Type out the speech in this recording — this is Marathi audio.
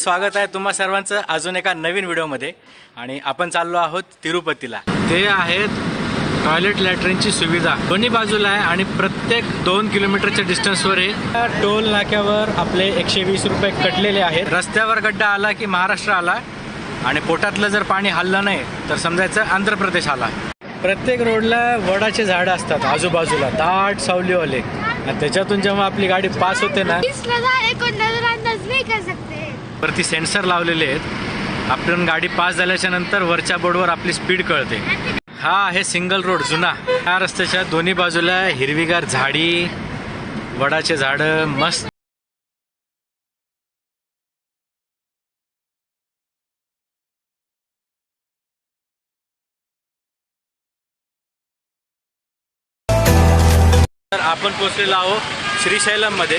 स्वागत आहे तुम्हा सर्वांचं अजून एका नवीन व्हिडिओमध्ये आणि आपण चाललो आहोत तिरुपतीला। ते आहेत टॉयलेट लॅट्रिनची सुविधा दोन्ही बाजूला आहे आणि प्रत्येक 2 किलोमीटरच्या डिस्टन्सवर हे टोल नाक्यावर आपले 120 रुपये कटलेले आहेत। रस्त्यावर गड्डा आला की महाराष्ट्र आला आणि पोटातलं जर पाणी हल्लं नाही तर समजायचं आंध्र प्रदेश आला। प्रत्येक रोडला वडाचे झाडं असतात आजूबाजूला दाट सावलीवाले आणि त्याच्यातून जेव्हा आपली गाडी पास होते ना वरती सेन्सर लावलेले आहेत। आपण गाडी पास झाल्याच्या नंतर वरच्या बोर्डवर आपली स्पीड कळते। हा आहे सिंगल रोड जुना। या रस्त्याच्या दोन्ही बाजूला हिरवीगार झाडी वडाचे झाडं मस्त। तर आपण पोहोचलेलो आहोत श्रीशैलम मध्ये